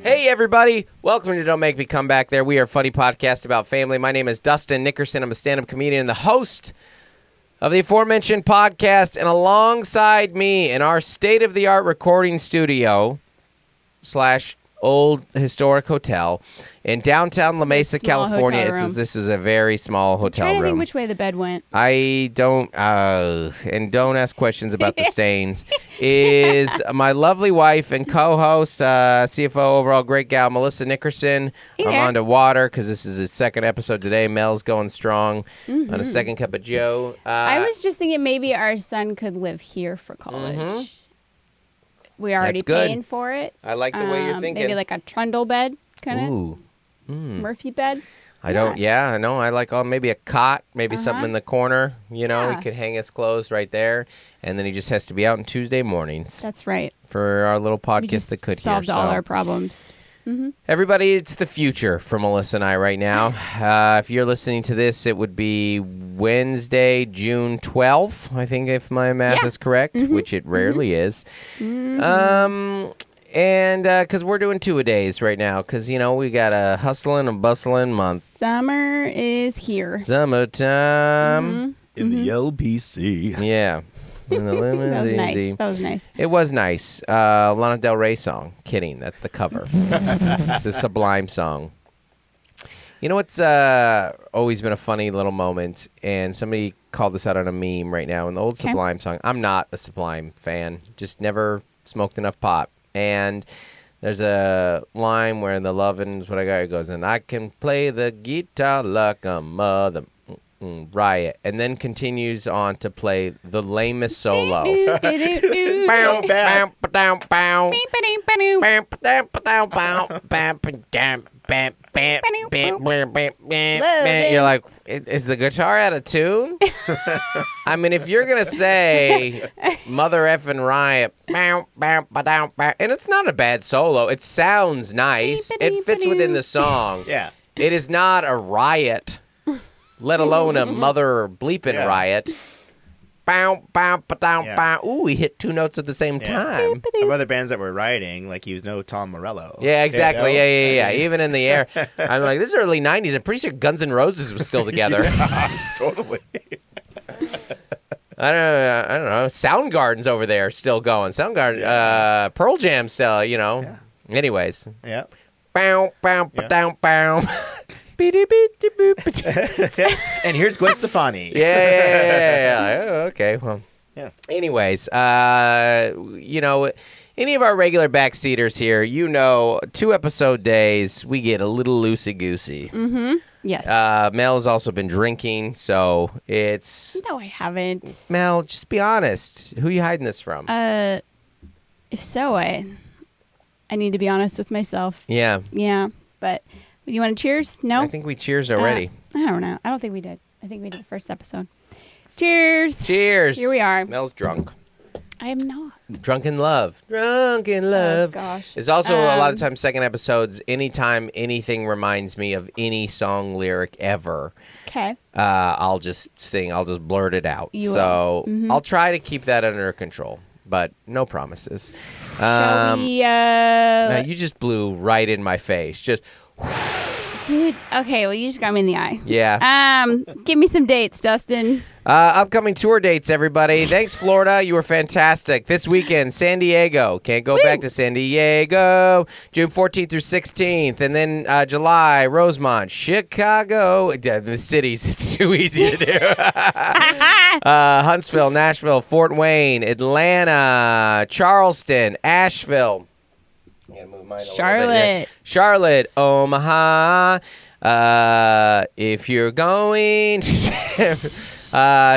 Hey, everybody. Welcome to Don't Make Me Come Back There. We are a funny podcast about family. My name is Dustin Nickerson. I'm a stand-up comedian and the host of the aforementioned podcast. And alongside me in our state-of-the-art recording studio / old historic hotel in downtown La Mesa, California. This is a very small hotel room. I'm trying to think which way the bed went. I don't, and don't ask questions about the stains, is my lovely wife and co-host, CFO, overall great gal, Melissa Nickerson. Hey I'm there. on to water because this is his second episode today. Mel's going strong on a second cup of Joe. I was just thinking maybe our son could live here for college. We're already paying for it. I like the way you're thinking. Maybe like a trundle bed, kind of Murphy bed. I know. I like maybe a cot, maybe something in the corner. You know, he could hang his clothes right there, and then he just has to be out on Tuesday mornings. That's right. For our little podcast we just that could solved all our problems. Everybody, it's the future for Melissa and I right now. If you're listening to this, it would be Wednesday, June 12th, I think, if my math is correct, which it rarely is. And because we're doing two-a-days right now, because, you know, we got a hustling and bustling month. Summer is here. Summertime. In the LBC. Yeah. In the That was nice. It was nice. Lana Del Rey song. Kidding. That's the cover. It's a Sublime song. You know what's always been a funny little moment, and somebody called this out on a meme right now, in the old Sublime song. I'm not a Sublime fan. Just never smoked enough pot. And there's a line where in the Lovin' Is What I Got, it goes, and I can play the guitar like a mother. Riot, and then continues on to play the lamest solo. You're like, is the guitar out of tune? I mean, if you're gonna say mother effing riot, and it's not a bad solo, it sounds nice, it fits within the song. Yeah, it is not a riot. Let alone a mother bleeping riot. Bow, bow, ba-dow, bow. Ooh, he hit two notes at the same time. Of other bands that were writing, like he was no Tom Morello. Yeah, exactly. Yeah. Even in the air. I'm like, this is early 90s. I'm pretty sure Guns N' Roses was still together. Totally. I don't know. Soundgarden's over there still going. Soundgarden, Pearl Jam still, you know. Yeah. Anyways. Yeah. Bow, bow, ba-dow, bow. And here's Gwen Stefani. Yeah. Okay, well. Yeah. Anyways, you know, any of our regular backseaters here, you know, 2-episode days, we get a little loosey-goosey. Yes. Mel has also been drinking, so it's... No, I haven't. Mel, just be honest. Who are you hiding this from? If so, I need to be honest with myself. Yeah. Yeah, but... You want to cheers? No? I think we cheers already. I don't know. I don't think we did. I think we did the first episode. Cheers. Cheers. Here we are. Mel's drunk. I am not. Drunk in love. Drunk in love. Oh, gosh. It's also a lot of times second episodes, anytime anything reminds me of any song lyric ever. Okay. I'll just sing. I'll just blurt it out. You so will. I'll try to keep that under control, but no promises. Shall we... Now you just blew right in my face. Just... Dude, okay, well, you just got me in the eye. Yeah. Give me some dates, Dustin. Upcoming tour dates, everybody. Thanks, Florida. You were fantastic. This weekend, San Diego. Can't go back to San Diego. June 14th through 16th. And then July, Rosemont, Chicago. The cities, it's too easy to do. Huntsville, Nashville, Fort Wayne, Atlanta, Charleston, Asheville. Charlotte, Omaha. If you're going to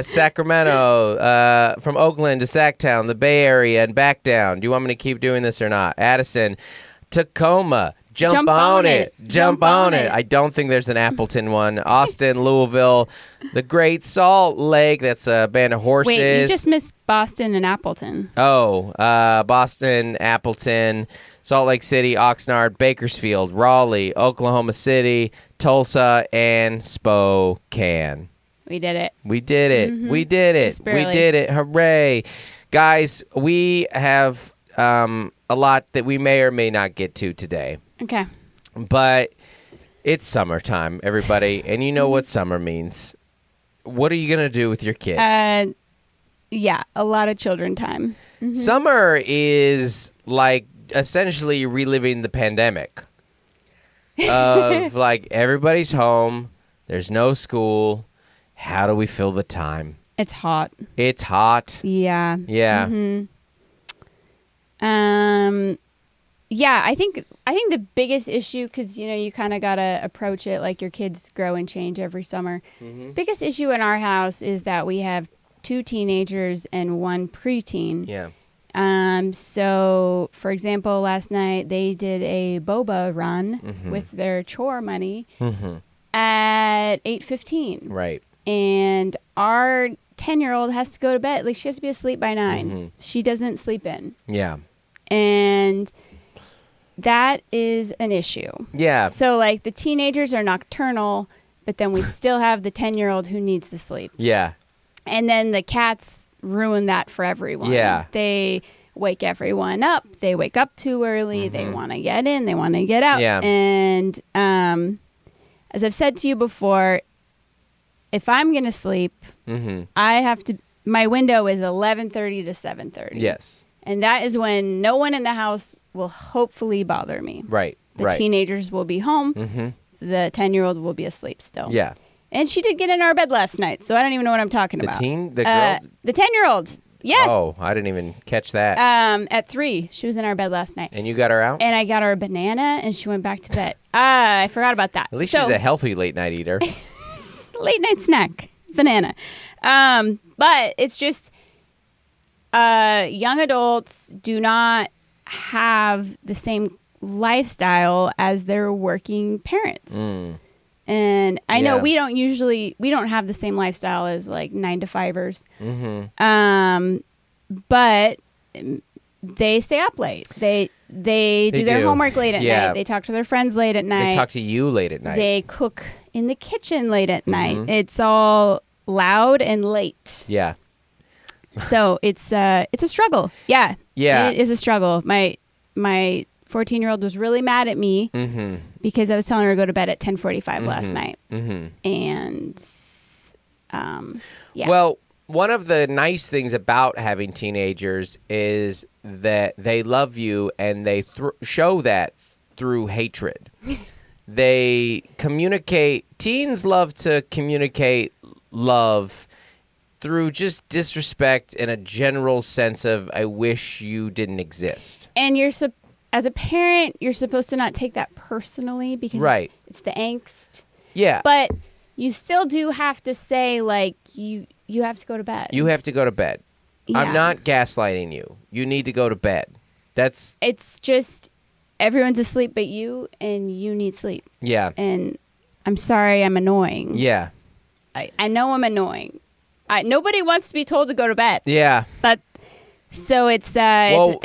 Sacramento, from Oakland to Sacktown, the Bay Area, and back down. Do you want me to keep doing this or not? Addison, Tacoma. Jump on it. Jump on it. I don't think there's an Appleton one. Austin, Louisville, the Great Salt Lake. That's a band of horses. Wait, you just missed Boston and Appleton. Oh, Boston, Appleton, Salt Lake City, Oxnard, Bakersfield, Raleigh, Oklahoma City, Tulsa, and Spokane. We did it. We did it. Mm-hmm. We did it. We did it. Hooray. Guys, we have a lot that we may or may not get to today. Okay. But it's summertime, everybody, and you know what summer means. What are you going to do with your kids? Yeah, a lot of children time. Mm-hmm. Summer is like essentially reliving the pandemic of like everybody's home, there's no school. How do we fill the time? It's hot. It's hot. Yeah. Yeah. Mm-hmm. Yeah, I think the biggest issue, because you kind of gotta approach it like your kids grow and change every summer. Mm-hmm. Biggest issue in our house is that we have 2 teenagers and 1 preteen. Yeah. So, for example, last night they did a boba run with their chore money at 8:15. Right. And our 10-year-old has to go to bed. Like, she has to be asleep by 9. She doesn't sleep in. Yeah. And that is an issue. Yeah. So, like, the teenagers are nocturnal, but then we still have the 10-year-old who needs to sleep. Yeah. And then the cats ruin that for everyone. Yeah. They wake everyone up. They wake up too early. They want to get in. They want to get out. Yeah. And as I've said to you before, if I'm going to sleep, I have to, my window is 11:30 to 7:30. Yes. And that is when no one in the house will hopefully bother me. Right. The teenagers will be home. The 10-year-old will be asleep still. Yeah. And she did get in our bed last night, so I don't even know what I'm talking about. The girl? The 10-year-old. Yes. Oh, I didn't even catch that. At 3, she was in our bed last night. And you got her out? And I got her a banana, and she went back to bed. I forgot about that. At least she's a healthy late night eater. Late night snack, banana. But it's just young adults do not have the same lifestyle as their working parents. And I know we don't have the same lifestyle as like 9-to-5ers. But they stay up late. They do their homework late at night. They talk to their friends late at night. They talk to you late at night. They cook in the kitchen late at night. It's all loud and late. Yeah. So it's a struggle. Yeah. Yeah. It is a struggle. My 14-year-old was really mad at me because I was telling her to go to bed at 10:45 last night. And yeah. Well, one of the nice things about having teenagers is that they love you, and they show that through hatred. They communicate. Teens love to communicate love through just disrespect and a general sense of, I wish you didn't exist. And as a parent, you're supposed to not take that personally because it's the angst. Yeah. But you still do have to say, like, you have to go to bed. You have to go to bed. Yeah. I'm not gaslighting you. You need to go to bed. It's just everyone's asleep but you, and you need sleep. Yeah. And I'm sorry I'm annoying. Yeah. I know I'm annoying. Nobody wants to be told to go to bed. Yeah. But so it's a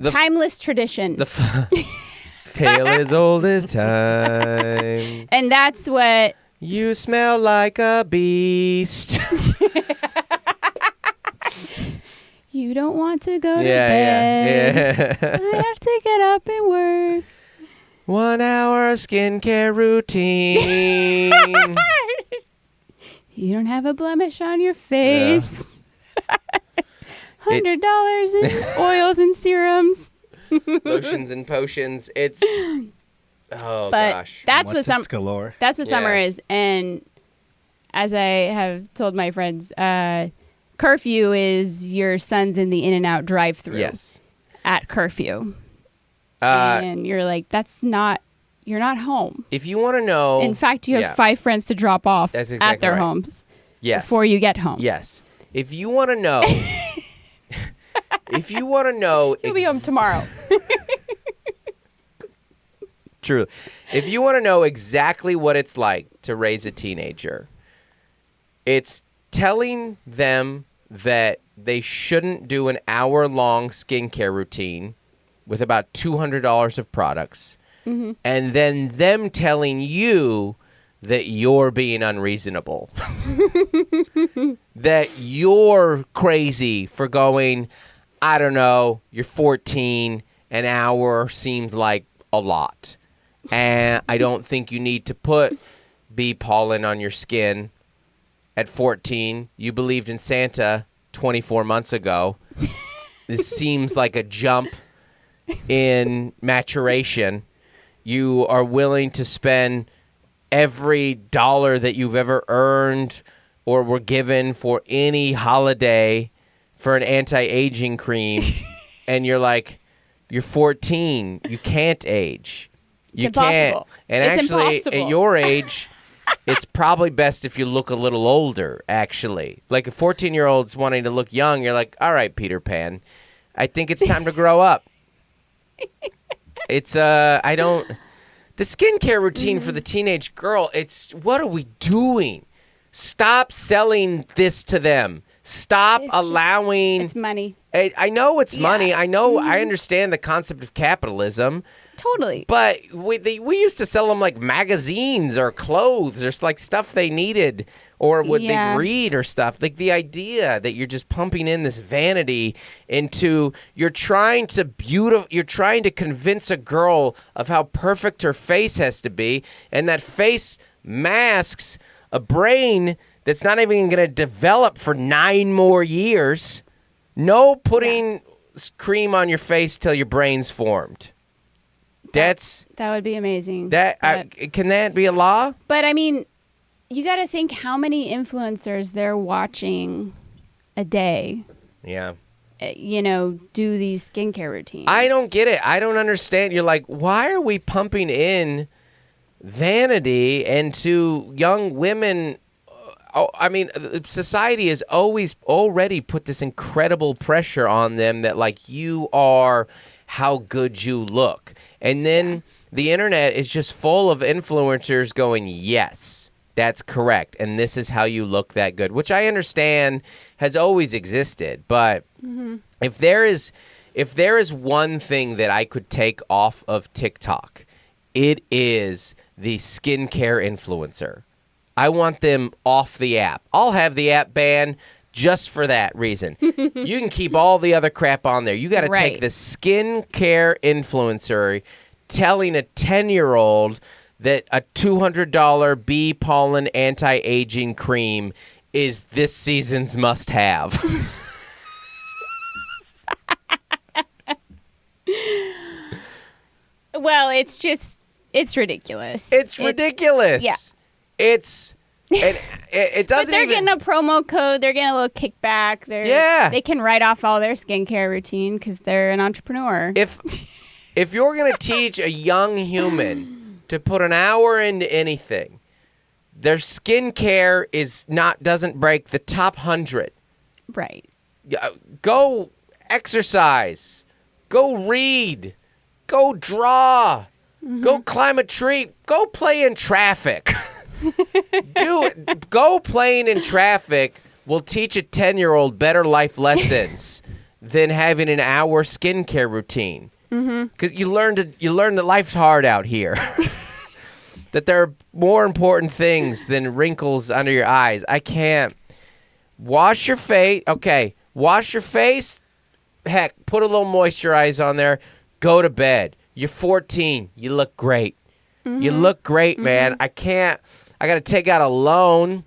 timeless tradition. The tale as old as time. And that's what... You smell like a beast. You don't want to go to bed. Yeah. I have to get up and work. 1 hour skincare routine. You don't have a blemish on your face. $100 in oils and serums. Lotions and potions. It's... Oh, but gosh. That's what galore. That's what summer is. And as I have told my friends, curfew is your son's in the In-N-Out drive-thru. Yes. At curfew. And you're like, you're not home. If you want to know... In fact, you have 5 friends to drop off at their homes before you get home. Yes. If you want to know... If you want to know... You'll be home tomorrow. True. If you want to know exactly what it's like to raise a teenager, it's telling them that they shouldn't do an hour-long skincare routine with about $200 of products, and then them telling you that you're being unreasonable. That you're crazy for going, I don't know, you're 14, an hour seems like a lot. And I don't think you need to put bee pollen on your skin at 14. You believed in Santa 24 months ago. This seems like a jump in maturation. You are willing to spend every dollar that you've ever earned or were given for any holiday for an anti-aging cream. And you're like, you're 14. You can't age. It's impossible. And it's actually, impossible. at your age, it's probably best if you look a little older, actually. Like a 14-year-old's wanting to look young, you're like, all right, Peter Pan, I think it's time to grow up. It's, the skincare routine for the teenage girl, it's, what are we doing? Stop selling this to them. Stop allowing. It's money. I know it's money. I know. Mm-hmm. I understand the concept of capitalism. Totally. But we used to sell them like magazines or clothes or like stuff they needed or would they read or stuff. Like the idea that you're just pumping in this vanity into you're trying to convince a girl of how perfect her face has to be, and that face masks a brain that's not even going to develop for 9 more years. No putting cream on your face till your brain's formed. That would be amazing. Can that be a law? But I mean, you got to think how many influencers they're watching a day. Yeah. Do these skincare routines. I don't get it. I don't understand. You're like, why are we pumping in vanity into young women? I mean, society has already put this incredible pressure on them that like you are how good you look. And then the internet is just full of influencers going, yes, that's correct. And this is how you look that good, which I understand has always existed. But if there is one thing that I could take off of TikTok, it is the skincare influencer. I want them off the app. I'll have the app banned just for that reason. You can keep all the other crap on there. You got to take the skincare influencer telling a 10-year-old that a $200 bee pollen anti-aging cream is this season's must-have. Well, it's ridiculous. It's ridiculous. Yeah. It doesn't. But they're getting a promo code. They're getting a little kickback. They can write off all their skincare routine because they're an entrepreneur. If you're gonna teach a young human to put an hour into anything, their skincare doesn't break the top 100. Right. Go exercise. Go read. Go draw. Go climb a tree. Go play in traffic. Go playing in traffic will teach a 10-year-old better life lessons than having an hour skincare routine. Because you learn that life's hard out here. That there are more important things than wrinkles under your eyes. I can't. Wash your face. Okay, wash your face. Heck, put a little moisturizer on there. Go to bed. You're 14. You look great. You look great, man. I got to take out a loan.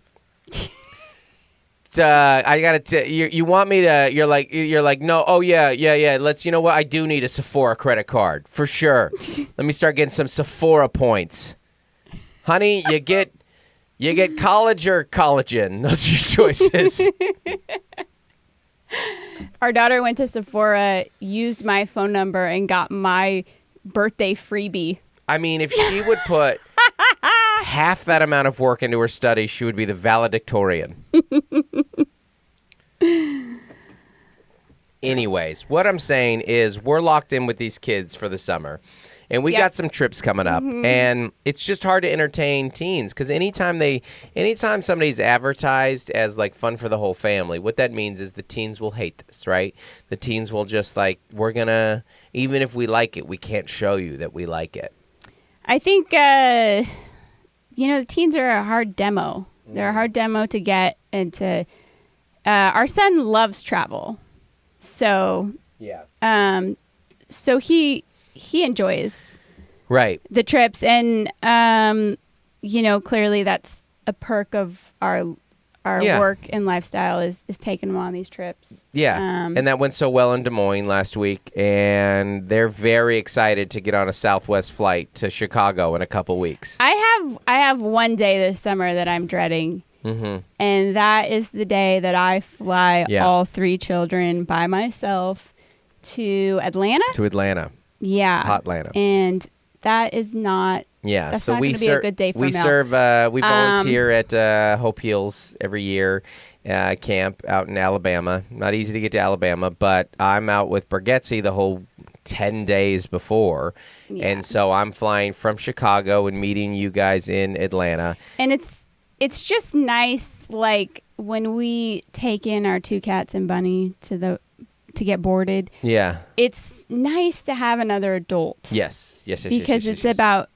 I got to. You want me to? You're like, no. Oh yeah. Let's. You know what? I do need a Sephora credit card for sure. Let me start getting some Sephora points, honey. You get college or collagen. Those are your choices. Our daughter went to Sephora, used my phone number, and got my birthday freebie. I mean, if she would put half that amount of work into her studies, she would be the valedictorian. Anyways, what I'm saying is we're locked in with these kids for the summer. And we got some trips coming up. And it's just hard to entertain teens because anytime somebody's advertised as like fun for the whole family, what that means is the teens will hate this, right? The teens will just like, we're going to, even if we like it, we can't show you that we like it. I think, the teens are a hard demo. They're a hard demo to get into. Our son loves travel. So, so he enjoys the trips. And, clearly that's a perk of our work and lifestyle is taking them on these trips. Yeah. And that went so well in Des Moines last week. And they're very excited to get on a Southwest flight to Chicago in a couple weeks. I have one day this summer that I'm dreading. Mm-hmm. And that is the day that I fly all 3 children by myself to Atlanta. Yeah. Hot Atlanta. And that is not... Yeah, that's so not we going to be a good day for we Mel. serve. We volunteer at Hope Heals every year, camp out in Alabama. Not easy to get to Alabama, but I'm out with Bergetzi the whole 10 days before, and so I'm flying from Chicago and meeting you guys in Atlanta. And it's just nice, like when we take in our 2 cats and Bunny to get boarded. Yeah, it's nice to have another adult. Yes, because it's about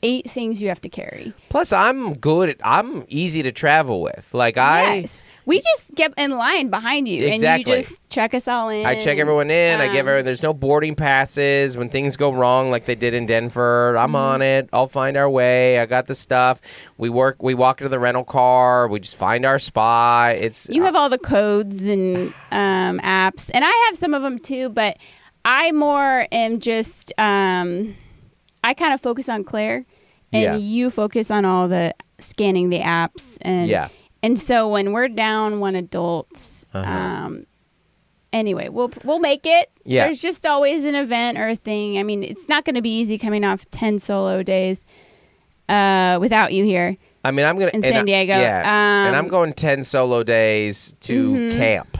8 things you have to carry. Plus, I'm easy to travel with. We just get in line behind you, exactly. And you just check us all in. I check everyone in. I give everyone. There's no boarding passes when things go wrong, like they did in Denver. I'm on it. I'll find our way. I got the stuff. We walk into the rental car. We just find our spot. You have all the codes and apps, and I have some of them too. But I more am just. I kind of focus on Claire, and you focus on all the scanning the apps, and so when we're down one adult, anyway, we'll make it. Yeah. There's just always an event or a thing. I mean, it's not going to be easy coming off 10 solo days without you here. I mean, I'm gonna in San Diego. And I'm going 10 solo days to camp.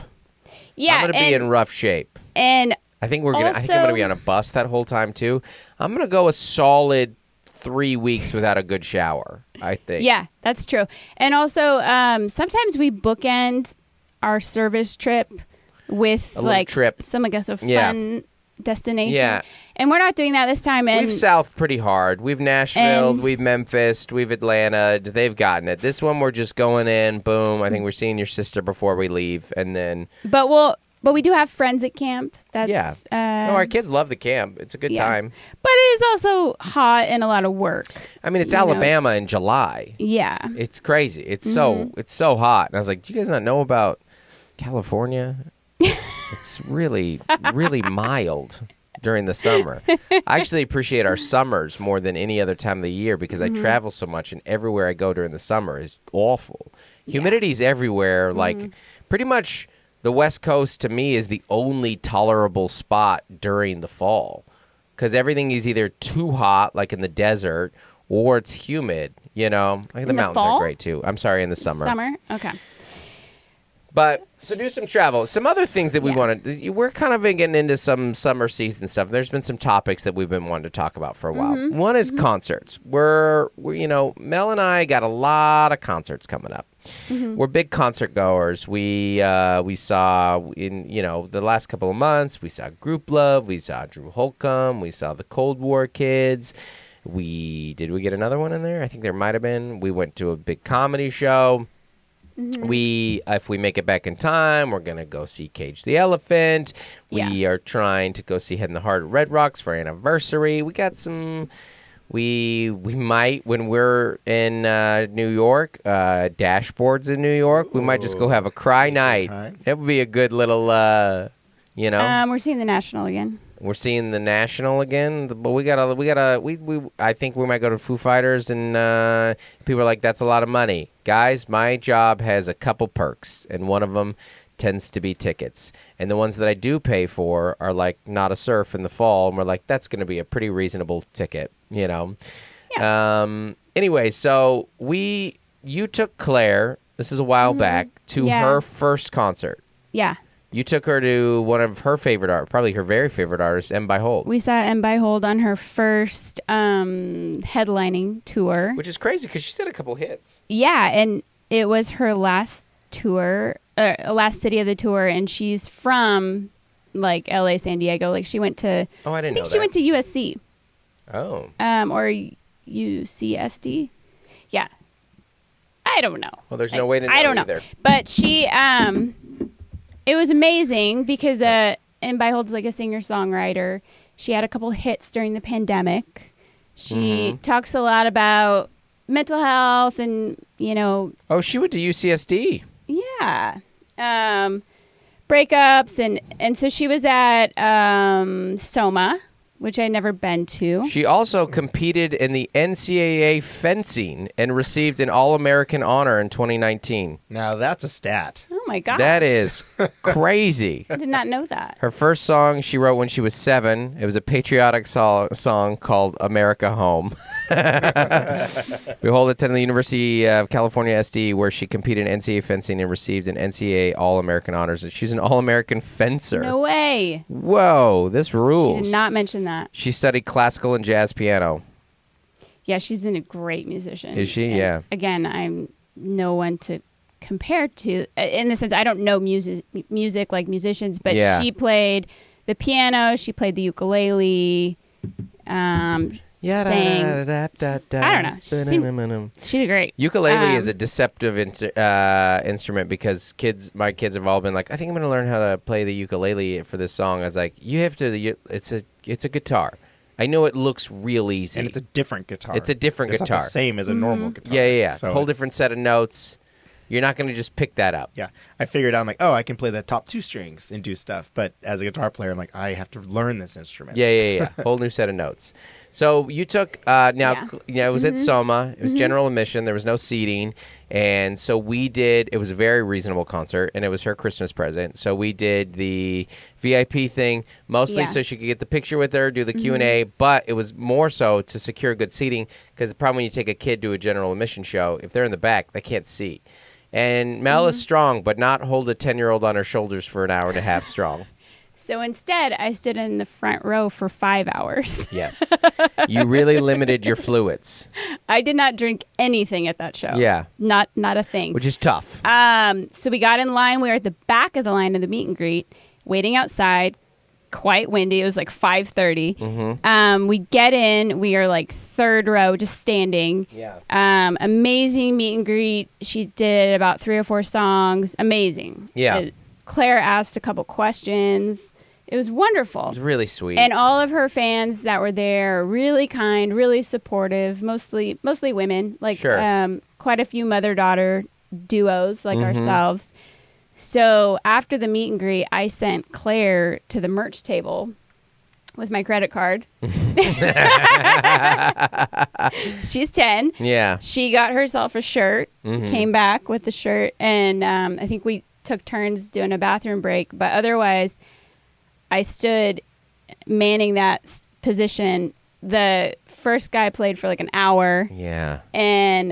Yeah, I'm gonna be in rough shape. And I think I'm gonna be on a bus that whole time too. I'm gonna go a solid 3 weeks without a good shower, I think. Yeah, that's true. And also, sometimes we bookend our service trip with some, I guess, a fun destination. Yeah. And we're not doing that this time. And we've southed pretty hard. We've Nashville, we've Memphis, we've Atlanta. They've gotten it. This one, we're just going in, boom. I think we're seeing your sister before we leave, and then... But we do have friends at camp. That's our kids love the camp. It's a good time. But it is also hot and a lot of work. I mean, it's Alabama in July. Yeah. It's crazy. It's so hot. And I was like, do you guys not know about California? It's really, really mild during the summer. I actually appreciate our summers more than any other time of the year because I travel so much, and everywhere I go during the summer is awful. Humidity's everywhere. Like, pretty much... The West Coast, to me, is the only tolerable spot during the fall because everything is either too hot, like in the desert, or it's humid, The mountains are great, too. I'm sorry, in the summer. Summer? Okay. But, so do some travel. Some other things that we wanted. We're kind of getting into some summer season stuff. There's been some topics that we've been wanting to talk about for a while. One is concerts. We're Mel and I got a lot of concerts coming up. We're big concert goers. We saw in the last couple of months. We saw Group Love. We saw Drew Holcomb. We saw the Cold War Kids. Did we get another one in there? I think there might have been. We went to a big comedy show. If we make it back in time, we're gonna go see Cage the Elephant. We are trying to go see Head in the Heart at Red Rocks for anniversary. We got some. We might, when we're in New York, dashboards in New York, we might just go have a cry night. It would be a good little, we're seeing the National again. We're seeing the National again, but I think we might go to Foo Fighters, and people are like, that's a lot of money. Guys, my job has a couple perks, and one of them tends to be tickets. And the ones that I do pay for are like Not a Surf in the fall, and we're like, that's going to be a pretty reasonable ticket, Yeah. Anyway, so you took Claire, this is a while back, to her first concert. Yeah. You took her to one of her favorite probably her very favorite artists, M. by Hold. We saw M. by Hold on her first headlining tour. Which is crazy because she's had a couple hits. Yeah, and it was her last tour, last city of the tour, and she's from like LA, San Diego. Like she went to I didn't know that. She went to USC. Oh. Or UCSD. Yeah. I don't know. Well, there's no way to know. I don't know. Either. But she it was amazing because M. by Hold's like a singer-songwriter. She had a couple hits during the pandemic. She talks a lot about mental health and, Oh, she went to UCSD. yeah. Breakups. And so she was at Soma, which I'd never been to. She also competed in the NCAA fencing and received an All-American honor in 2019. Now that's a stat. Oh, my God. That is crazy. I did not know that. Her first song she wrote when she was 7. It was a patriotic song called America Home. Behold attended the University of California SD, where she competed in NCAA fencing and received an NCAA All-American honors. She's an All-American fencer. No way. Whoa, this rules. She did not mention that. She studied classical and jazz piano. Yeah, she's a great musician. Is she? And Yeah. Again, I'm no one to compare to, in the sense I don't know music like musicians, but Yeah. she played the piano, she played the ukulele, sang. I don't know. She did great. Ukulele is a deceptive instrument because my kids have all been like, I think I'm going to learn how to play the ukulele for this song. I was like, you have to. It's a guitar. I know it looks real easy, And it's a different guitar. It's a different It's guitar. not the same as a normal guitar. Yeah. It's So a whole different set of notes. You're not going to just pick that up. Yeah, I figured out, I'm like, oh, I can play the top 2 strings and do stuff. But as a guitar player, I'm like, I have to learn this instrument. Yeah. Whole new set of notes. So you took it was at Soma. It was general admission. There was no seating, and so it was a very reasonable concert, and it was her Christmas present. So we did the VIP thing mostly so she could get the picture with her, do the Q&A, but it was more so to secure good seating, because the problem when you take a kid to a general admission show, if they're in the back, they can't see. And Mel is strong, but not hold a 10-year-old on her shoulders for an hour and a half strong. So instead, I stood in the front row for 5 hours. Yes. You really limited your fluids. I did not drink anything at that show. Yeah. Not a thing. Which is tough. So we got in line. We were at the back of the line of the meet and greet, waiting outside. Quite windy. It was like 5:30. We get in. We are like third row, just standing. Yeah. Amazing meet and greet. She did about 3 or 4 songs. Amazing. Yeah. Claire asked a couple questions. It was wonderful. It was really sweet. And all of her fans that were there, really kind, really supportive, mostly women, like Sure. quite a few mother-daughter duos like ourselves. So after the meet and greet, I sent Claire to the merch table with my credit card. She's 10. Yeah. She got herself a shirt, came back with the shirt, and I think we took turns doing a bathroom break. But otherwise, I stood manning that position. The first guy played for like an hour. Yeah. And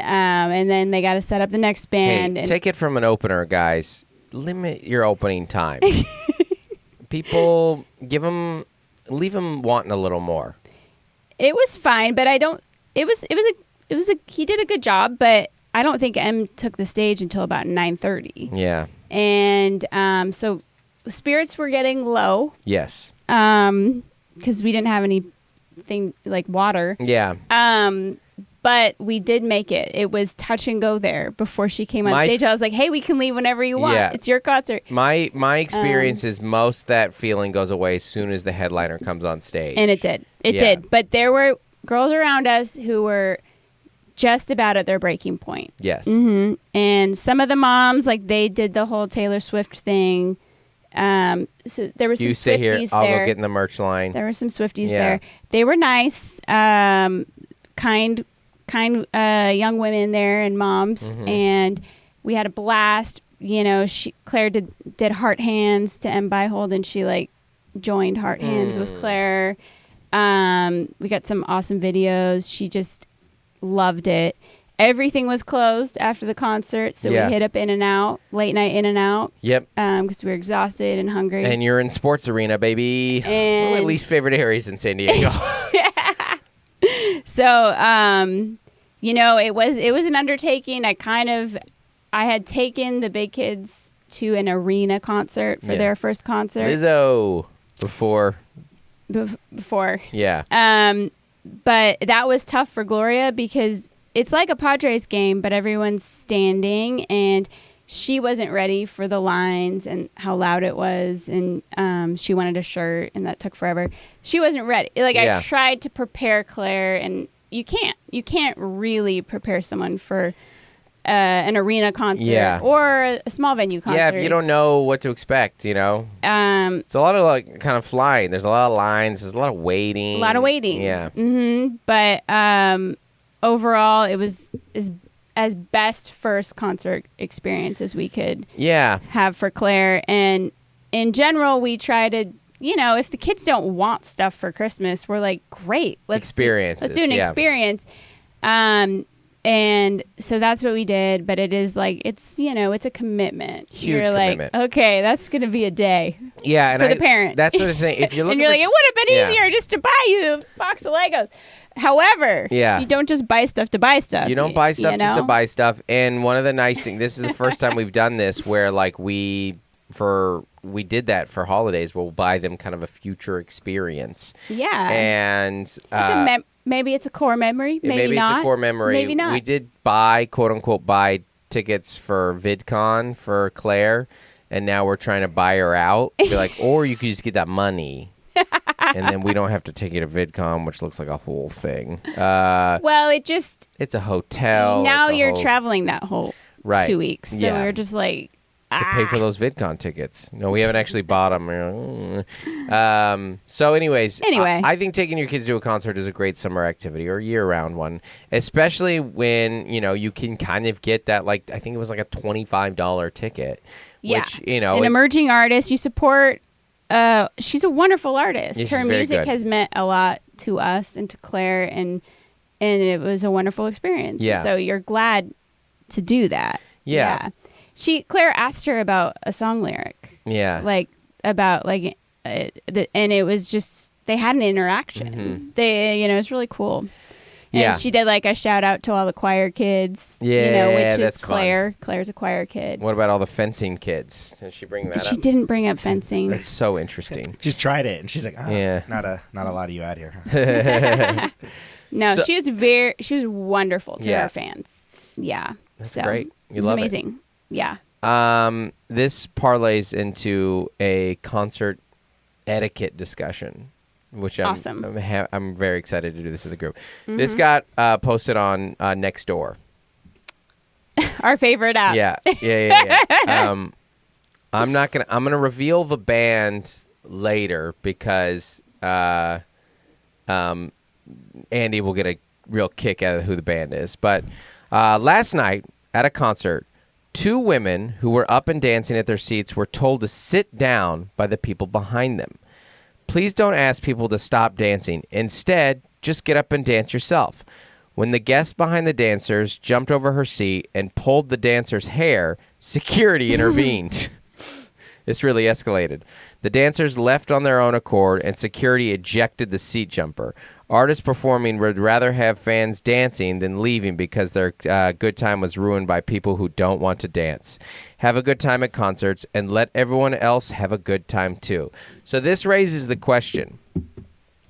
then they got to set up the next band. Hey, and take it from an opener, guys. Limit your opening time. People, leave them wanting a little more. It was fine, but he did a good job, but I don't think M took the stage until about 9:30. Yeah. And so spirits were getting low. Yes. Because we didn't have anything like water. Yeah. But we did make it. It was touch and go there before she came on stage. I was like, hey, we can leave whenever you want. Yeah. It's your concert. My experience is most that feeling goes away as soon as the headliner comes on stage. And it did. It did. But there were girls around us who were just about at their breaking point. Yes. Mm-hmm. And some of the moms, like, they did the whole Taylor Swift thing. So there were some you stay here. Swifties I'll there. go get in the merch line. There were some Swifties there. They were nice, kind young women there and moms, and we had a blast. You know, Claire did heart hands to M. Byhold, and she like joined heart hands with Claire. We got some awesome videos. She just loved it. Everything was closed after the concert, so we hit up In-N-Out, late night In-N-Out. Yep. Because we were exhausted and hungry. And you're in Sports Arena, baby. One of my least favorite areas in San Diego. So, you know, it was an undertaking. I had taken the big kids to an arena concert for their first concert. Lizzo before. Yeah. But that was tough for Gloria because it's like a Padres game, but everyone's standing, and she wasn't ready for the lines and how loud it was, and she wanted a shirt, and that took forever. She wasn't ready. Like, I tried to prepare Claire, and you can't really prepare someone for an arena concert or a small venue concert. Yeah, if you don't know what to expect, it's a lot of like kind of flying. There's a lot of lines. There's a lot of waiting. Yeah. Mm-hmm. But overall, it was as best first concert experience as we could have for Claire. And in general, we try to, if the kids don't want stuff for Christmas, we're like, great, let's do an experience. And so that's what we did, but it is like, it's a commitment. Huge You're commitment. Like, okay, that's going to be a day and for the parent. That's what I'm saying. If you're looking and you're like, it would have been easier just to buy you a box of Legos. However, you don't just buy stuff to buy stuff. You don't buy stuff just to buy stuff. And one of the nice things, this is the first time we've done this where like we did that for holidays. We'll buy them kind of a future experience. Yeah. And maybe it's a core memory. Maybe not. It's a core memory. Maybe not. We did quote unquote, buy tickets for VidCon for Claire. And now we're trying to buy her out. Be like, or you could just get that money. And then we don't have to take you to VidCon, which looks like a whole thing. Well, it's a hotel. Now you're traveling that whole 2 weeks. So we're just like, to pay for those VidCon tickets. No, we haven't actually bought them. So anyways, I think taking your kids to a concert is a great summer activity or year-round one, especially when, you can kind of get that, like, I think it was like a $25 ticket. Yeah. Which, an emerging artist, you support. She's a wonderful artist. Yeah, her music has meant a lot to us and to Claire, and it was a wonderful experience. Yeah. So you're glad to do that. Yeah. Claire asked her about a song lyric. Yeah. And it was just, they had an interaction. Mm-hmm. It's really cool. And she did like a shout out to all the choir kids. Yeah, which that's is Claire. Fun. Claire's a choir kid. What about all the fencing kids? Did she bring that up? She didn't bring up fencing. That's so interesting. She's tried it and she's like, not a lot of you out here. No, she was wonderful to our fans. Yeah. That's great. It was amazing. Yeah. This parlays into a concert etiquette discussion, which awesome. I'm very excited to do this with the group. Mm-hmm. This got posted on Nextdoor. Our favorite app. Yeah. I'm gonna reveal the band later because Andy will get a real kick out of who the band is. But last night at a concert, 2 women who were up and dancing at their seats were told to sit down by the people behind them. Please don't ask people to stop dancing. Instead, just get up and dance yourself. When the guest behind the dancers jumped over her seat and pulled the dancer's hair, security intervened. This really escalated. The dancers left on their own accord, and security ejected the seat jumper. Artists performing would rather have fans dancing than leaving because their good time was ruined by people who don't want to dance. Have a good time at concerts and let everyone else have a good time too. So this raises the question.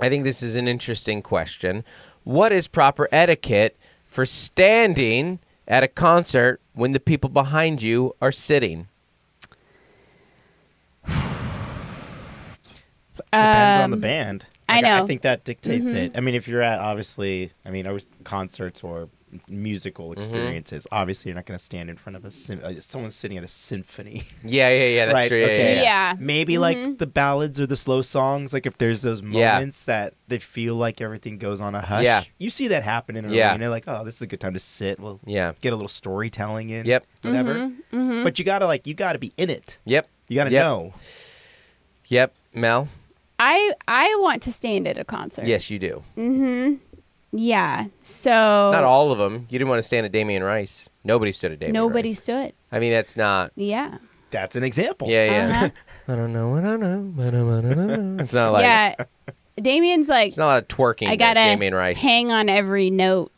I think this is an interesting question. What is proper etiquette for standing at a concert when the people behind you are sitting? Depends on the band. I know. I think that dictates it. I mean, if you're at, obviously, concerts or musical experiences, obviously you're not going to stand in front of someone sitting at a symphony. Yeah, that's right? true. Okay. Yeah. Maybe like the ballads or the slow songs, like if there's those moments that they feel like everything goes on a hush. Yeah. You see that happen in an arena, like, oh, this is a good time to sit. We'll get a little storytelling in. Yep. Whatever. But you got to be in it. Yep. You got to know. Yep. Mel? I want to stand at a concert. Yes, you do. Mm-hmm. Yeah. So not all of them. You didn't want to stand at Damien Rice. Nobody stood at Damien Rice. Nobody stood. I mean, that's not. Yeah. That's an example. Yeah. I don't know. It's not like. Yeah. Damien's like. It's not a lot of twerking. I gotta Damien Rice. hang on every note.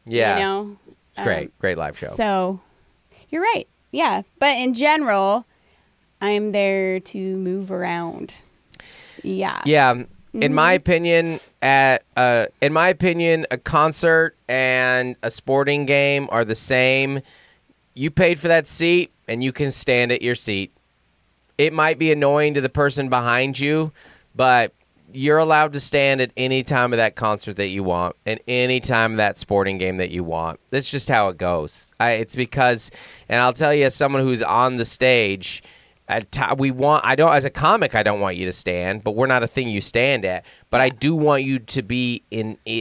Yeah. It's great. Great live show. So, you're right. Yeah, but in general, I'm there to move around. Yeah. Yeah. In my opinion, a concert and a sporting game are the same. You paid for that seat, and you can stand at your seat. It might be annoying to the person behind you, but you're allowed to stand at any time of that concert that you want and any time of that sporting game that you want. That's just how it goes. It's because, and I'll tell you, as someone who's on the stage, as a comic, I don't want you to stand, but we're not a thing you stand at. But I do want you to be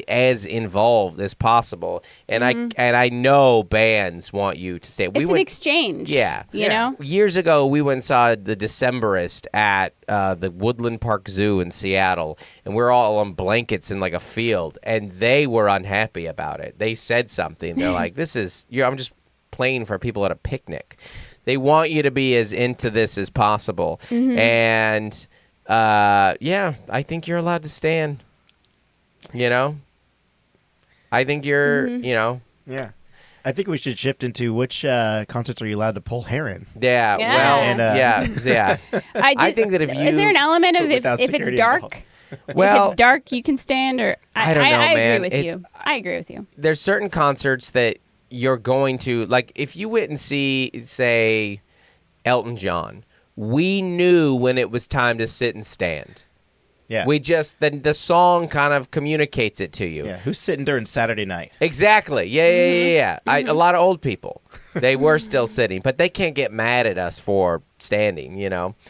as involved as possible, and I know bands want you to stand. It's an exchange. Yeah, you know. Years ago, we went and saw the Decemberist at the Woodland Park Zoo in Seattle, and we're all on blankets in like a field, and they were unhappy about it. They said something. They're like, "This is I'm just playing for people at a picnic." They want you to be as into this as possible. And, I think you're allowed to stand, I think you're, Yeah. I think we should shift into which concerts are you allowed to pull hair in? Yeah. Well, and, yeah. I think that if you... Is there an element of if it's dark? Well, if it's dark, you can stand, or... I don't know, man. I agree with you. There's certain concerts that you're going to, like, if you went and see, say, Elton John, we knew when it was time to sit and stand. Yeah. We just, the song kind of communicates it to you. Yeah. Who's sitting during Saturday night? Exactly. Yeah. A lot of old people, they were still sitting, but they can't get mad at us for standing,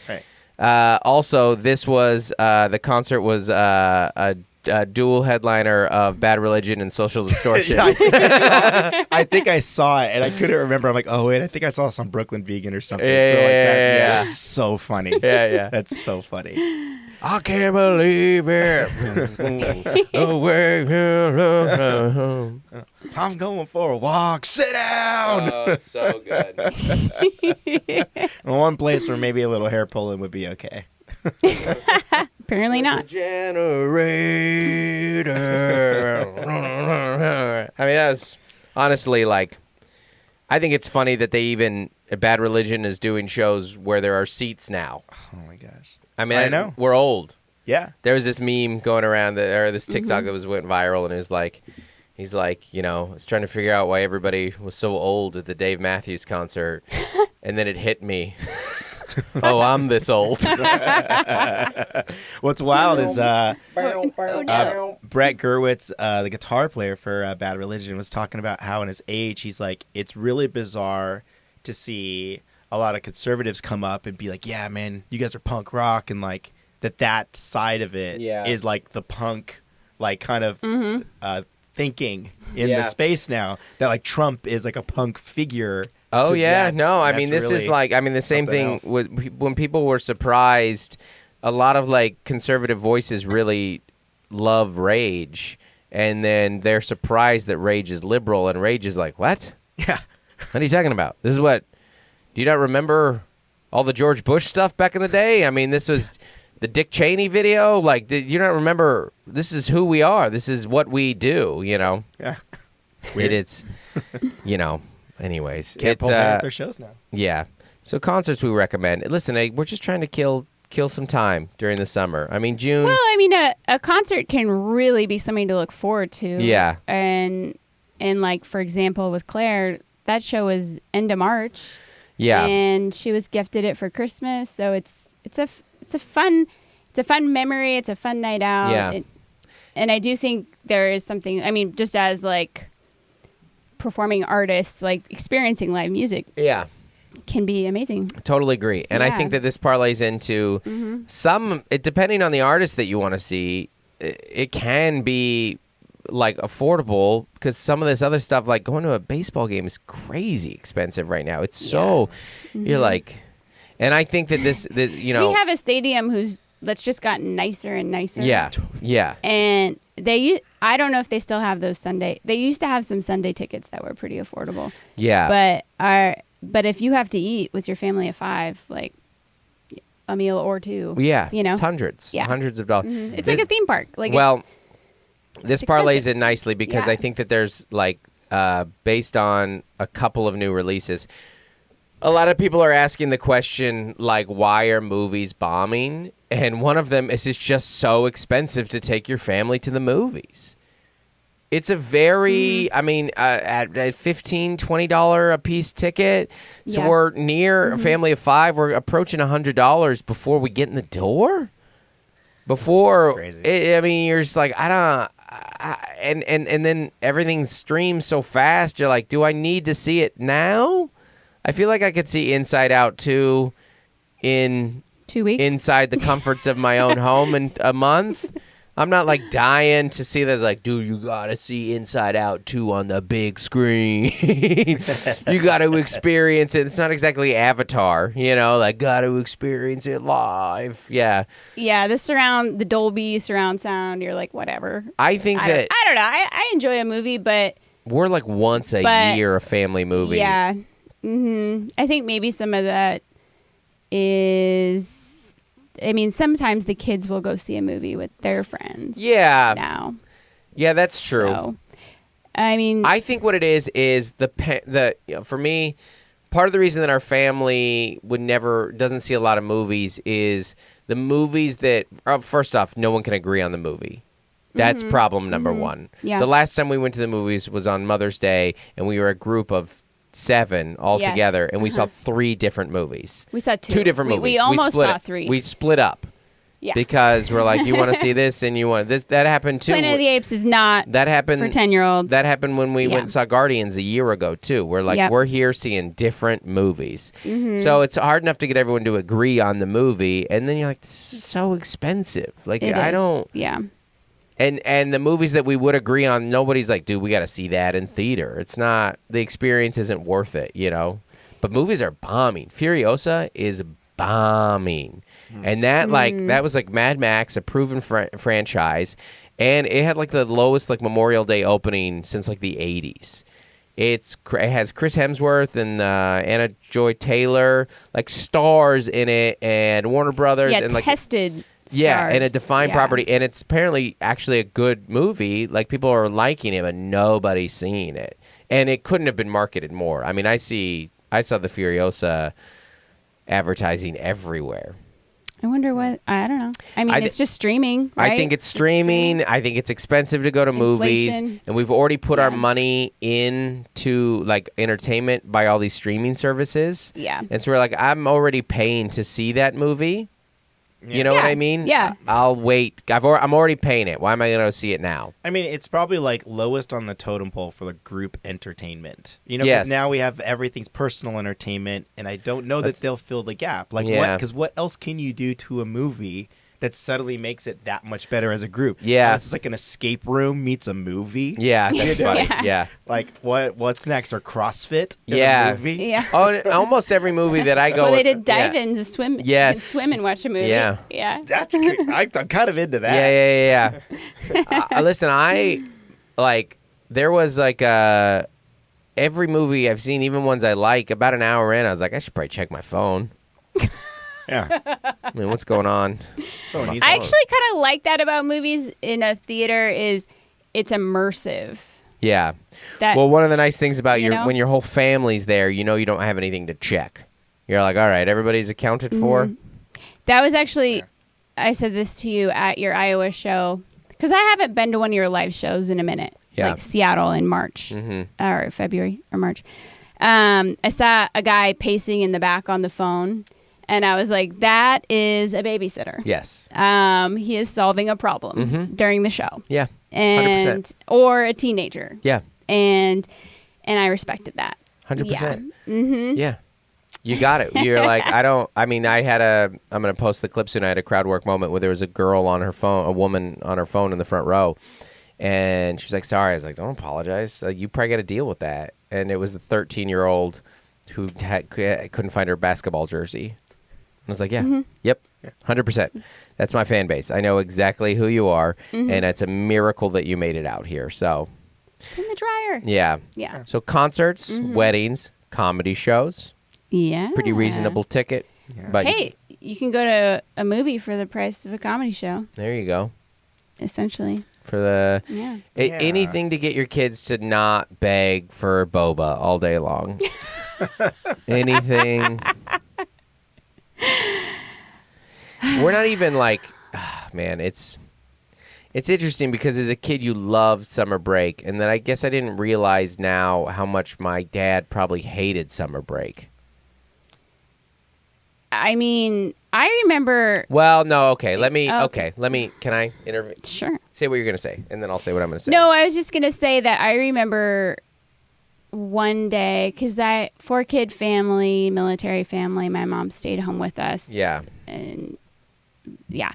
Right. Also, this was, the concert was a dual headliner of Bad Religion and Social Distortion. I think I saw it, and I couldn't remember. I'm like, oh, wait, I think I saw some Brooklyn Vegan or something. That's so funny. Yeah. That's so funny. I can't believe it. I'm going for a walk. Sit down. Oh, it's so good. One place where maybe a little hair pulling would be okay. Apparently not. Generator. I mean, that's honestly like, I think it's funny that they even, Bad Religion is doing shows where there are seats now. Oh my gosh. I mean, I know. We're old. Yeah. There was this meme going around, or this TikTok that went viral, and it was like, he's like, I was trying to figure out why everybody was so old at the Dave Matthews concert, and then it hit me. Oh, I'm this old. What's wild is Brett Gerwitz, the guitar player for Bad Religion, was talking about how in his age, he's like, it's really bizarre to see a lot of conservatives come up and be like, yeah, man, you guys are punk rock, and like that side of it is like the punk, like kind of thinking in the space now, that like Trump is like a punk figure. Oh, yeah. No, I mean, this is like, the same thing was when people were surprised. A lot of like conservative voices really love Rage, and then they're surprised that Rage is liberal, and Rage is like, what? Yeah. What are you talking about? This is what, do you not remember all the George Bush stuff back in the day? I mean, this was the Dick Cheney video. Like, do you not remember? This is who we are. This is what we do, Yeah. It is, anyways. Can't pull hair at their shows now. Yeah. So concerts we recommend. Listen, we're just trying to kill some time during the summer. I mean, June. Well, I mean, a concert can really be something to look forward to. Yeah. And like, for example, with Claire, that show was end of March. Yeah. And she was gifted it for Christmas, so it's a fun memory. It's a fun night out. Yeah. And I do think there is something. I mean, just as like performing artists, like experiencing live music. Yeah. Can be amazing. Totally agree. And I think that this parlays into depending on the artist that you want to see, it can be like affordable, because some of this other stuff, like going to a baseball game, is crazy expensive right now. It's so, you're like, and I think that this, we have a stadium that's just gotten nicer and nicer. Yeah. And I don't know if they still have those Sunday. They used to have some Sunday tickets that were pretty affordable. Yeah. But if you have to eat with your family of 5, like a meal or 2, it's hundreds of dollars. Mm-hmm. It's like a theme park. Like, this parlays it nicely, because I think that there's like, based on a couple of new releases, a lot of people are asking the question, like, why are movies bombing? And one of them is it's just so expensive to take your family to the movies. It's a very, at $15, $20 a piece ticket. So we're near a family of 5. We're approaching $100 before we get in the door. Before, That's crazy. I mean, you're just like, and then everything streams so fast. You're like, do I need to see it now? I feel like I could see Inside Out 2 in 2 weeks inside the comforts of my own home in a month. I'm not like dying to see that. Like, dude, you gotta see Inside Out 2 on the big screen. You gotta experience it. It's not exactly Avatar, like gotta experience it live. Yeah. Yeah, the Dolby surround sound. You're like, whatever. I think I don't know. I enjoy a movie, but we're like once a year a family movie. Yeah. I think maybe some of that is. I mean, sometimes the kids will go see a movie with their friends. Yeah. Now. Yeah, that's true. So, I mean, I think what it is for me, part of the reason that our family doesn't see a lot of movies is the movies that first off, no one can agree on the movie. That's problem number one. Yeah. The last time we went to the movies was on Mother's Day, and we were a group of 7 all together, and we saw 3 different movies. We saw 2. 2 different movies. We almost saw up. 3. We split up. Yeah. Because we're like, you want to see this and you want this. That happened too. Planet of the Apes is not that happened for 10-year-olds. That happened when we went and saw Guardians a year ago too. We're like, we're here seeing different movies. So it's hard enough to get everyone to agree on the movie, and then you're like, this is so expensive. Like don't. Yeah. And the movies that we would agree on, nobody's like, dude, we got to see that in theater. It's not, the experience isn't worth it, But movies are bombing. Furiosa is bombing. And that that was like Mad Max, a proven franchise. And it had like the lowest like Memorial Day opening since like the 80s. It has Chris Hemsworth and Anna Joy Taylor, like stars in it, and Warner Brothers. Yeah, and like tested. Yeah, stars. and a defined property, and it's apparently actually a good movie. Like, people are liking it, but nobody's seeing it, and it couldn't have been marketed more. I mean, I saw the Furiosa advertising everywhere. I wonder what, I don't know. I mean, it's just streaming, right? I think it's streaming. I think it's expensive to go to movies, and we've already put our money into like entertainment by all these streaming services. Yeah, and so we're like, I'm already paying to see that movie. You know what I mean? Yeah. I'll wait. I'm already paying it. Why am I going to see it now? I mean, it's probably like lowest on the totem pole for the group entertainment. Because now we have everything's personal entertainment, and I don't know that they'll fill the gap. Like, because what else can you do to a movie that suddenly makes it that much better as a group? Yeah. It's like an escape room meets a movie. Yeah, that's funny. Yeah. Like, what's next? Or CrossFit in a movie? Yeah. Oh, almost every movie that I go... Well, they did dive in to swim. Yes. You can swim and watch a movie. Yeah. Yeah. That's good. I'm kind of into that. Yeah. Listen, there was like every movie I've seen, even ones I like, about an hour in, I was like, I should probably check my phone. Yeah. I mean, what's going on? So I actually kind of like that about movies in a theater is it's immersive. Yeah. Well, one of the nice things about when your whole family's there, you don't have anything to check. You're like, all right, everybody's accounted for. That was actually, I said this to you at your Iowa show, because I haven't been to one of your live shows in a minute. Yeah. Like Seattle in March or February or March. I saw a guy pacing in the back on the phone. And I was like, that is a babysitter. Yes. He is solving a problem during the show. Yeah. 100%. Or a teenager. Yeah. And I respected that. 100%. Yeah. Yeah. You got it. You're like, I'm going to post the clip soon. I had a crowd work moment where there was a girl on her phone, a woman on her phone in the front row. And she's like, sorry. I was like, don't apologize. You probably got to deal with that. And it was the 13-year-old who couldn't find her basketball jersey. I was like, yep, 100%. That's my fan base. I know exactly who you are, and it's a miracle that you made it out here. So, it's in the dryer. Yeah. Yeah. So concerts, weddings, comedy shows. Yeah. Pretty reasonable ticket. Yeah. But hey, you can go to a movie for the price of a comedy show. There you go. Essentially. For the anything to get your kids to not beg for boba all day long. Anything. We're not even like, man, it's interesting because as a kid you loved summer break, and then I guess I didn't realize now how much my dad probably hated summer break. I mean, I remember. Well, no, okay. Let me. Oh, okay, let me. Can I intervene? Sure. Say what you're gonna say, and then I'll say what I'm gonna say. No, I was just gonna say that I remember one day because 4-kid family, military family. My mom stayed home with us. Yeah. And yeah,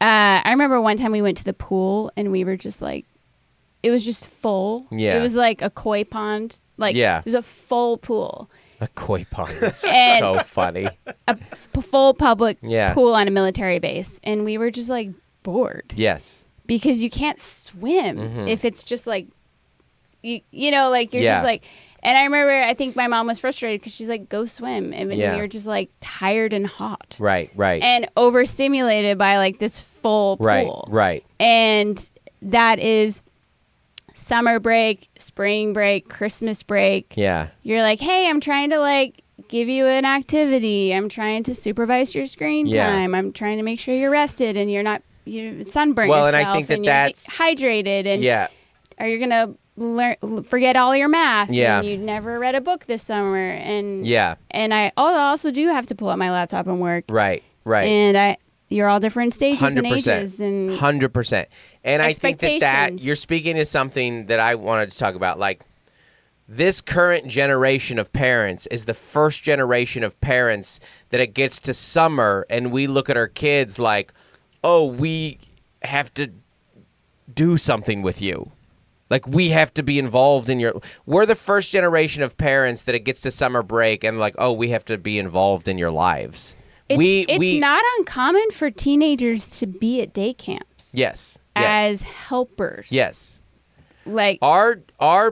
I remember one time we went to the pool and we were just like, it was just full. Yeah. It was like a koi pond. Like, Yeah. It was a full pool. A koi pond. That's And- so funny. Full public Yeah. pool on a military base. And we were just like bored Yes. because you can't swim if it's just like, you know, like you're Yeah. just like, and I remember I think my mom was frustrated because she's like, go swim. And we were just like tired and hot. Right. Right. And overstimulated by like this full pool. Right. And that is summer break, spring break, Christmas break. Yeah. You're like, hey, I'm trying to like give you an activity. I'm trying to supervise your screen time. I'm trying to make sure you're rested and you're not sunburn Well, yourself. and I think and that's you're hydrated. And yeah. are you gonna forget all your math? Yeah. And you never read a book this summer. And Yeah. And I also do have to pull out my laptop and work. Right. Right. And you're all different stages and 100%. ages and 100%. And I think that Expectations. you're speaking to something that I wanted to talk about. Like, this current generation of parents is the first generation of parents that it gets to summer and we look at our kids like, oh, we have to do something with you. Like, we have to be involved in your... We're the first generation of parents that it gets to summer break and like, oh, we have to be involved in your lives. It's not uncommon for teenagers to be at day camps. Yes. As helpers. Yes. Like Our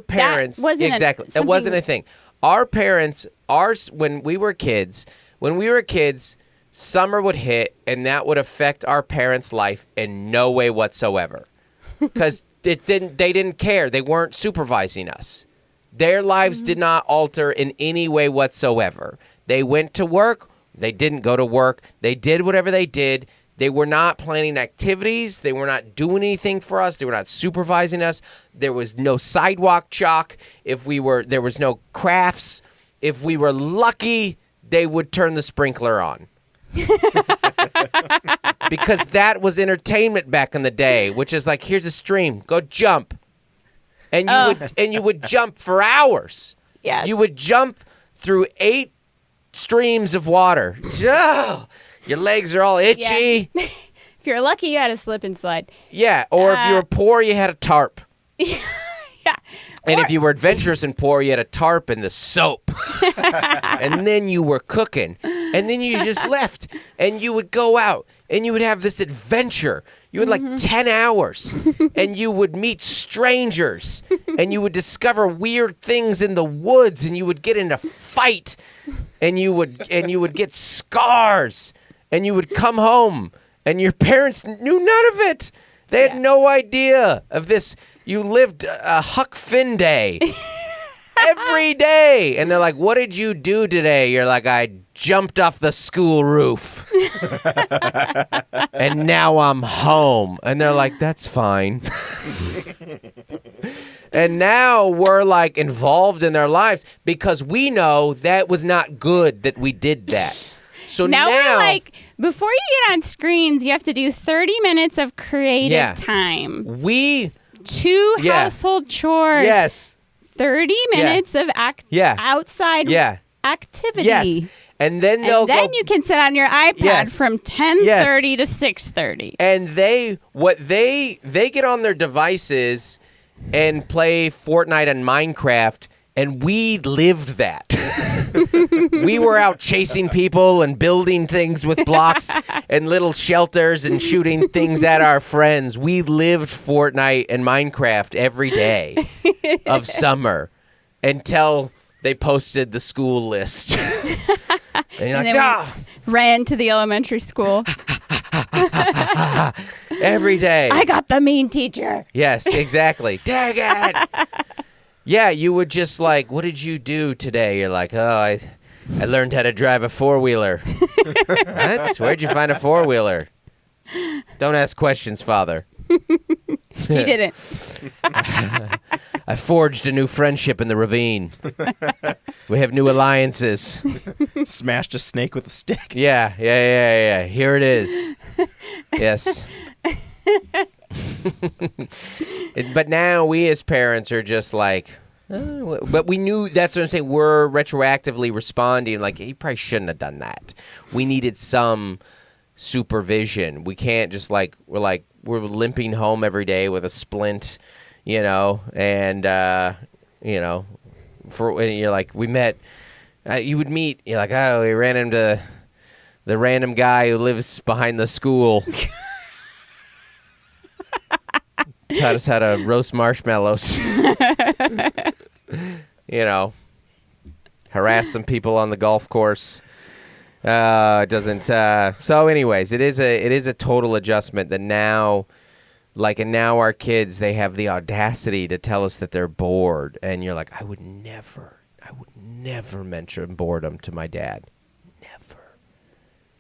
parents... wasn't exactly. It something- wasn't a thing. Our parents... When we were kids, summer would hit and that would affect our parents' life in no way whatsoever. Because they didn't care. They weren't supervising us. Their lives did not alter in any way whatsoever. They went to work. They didn't go to work. They did whatever they did. They were not planning activities. They were not doing anything for us. They were not supervising us. There was no sidewalk chalk. There was no crafts. If we were lucky, they would turn the sprinkler on. Because that was entertainment back in the day, which is like, here's a stream, go jump. And you would jump for hours. Yes. You would jump through 8 streams of water. Oh, your legs are all itchy. Yeah. If you're lucky, you had a slip and slide. Yeah, or if you were poor, you had a tarp. Yeah. And if you were adventurous and poor, you had a tarp and the soap. And then you were cooking. And then you just left. And you would go out. And you would have this adventure. You had like 10 hours. And you would meet strangers. And you would discover weird things in the woods. And you would get in a fight. And you would get scars. And you would come home. And your parents knew none of it. They had no idea of this. You lived a Huck Finn day every day. And they're like, what did you do today? You're like, I jumped off the school roof. And now I'm home. And they're like, that's fine. And now we're like involved in their lives because we know that was not good that we did that. So now we're like, before you get on screens, you have to do 30 minutes of creative time. 2 household chores. Yes. 30 minutes of outside activity. Yes. And then you can sit on your iPad from 10:30 to 6:30. And they get on their devices and play Fortnite and Minecraft, and we lived that. We were out chasing people and building things with blocks and little shelters and shooting things at our friends. We lived Fortnite and Minecraft every day of summer until they posted the school list. And you're like, we ran to the elementary school. Every day. I got the mean teacher. Yes, exactly. Dang it. Yeah, you would just like, what did you do today? You're like, oh, I learned how to drive a 4-wheeler. What? Where'd you find a 4-wheeler? Don't ask questions, Father. He didn't. I forged a new friendship in the ravine. We have new alliances. Smashed a snake with a stick. Yeah. Here it is. Yes. But now we as parents are just like, but we knew, that's what I'm saying. We're retroactively responding like, he probably shouldn't have done that. We needed some supervision. We can't just like, we're limping home every day with a splint, and, and you're like, we met, you would meet, you're like, oh, we ran into the random guy who lives behind the school. Taught us how to roast marshmallows. Harass some people on the golf course. It doesn't. So, anyways, it is a total adjustment that now, and now our kids, they have the audacity to tell us that they're bored, and you're like, I would never mention boredom to my dad.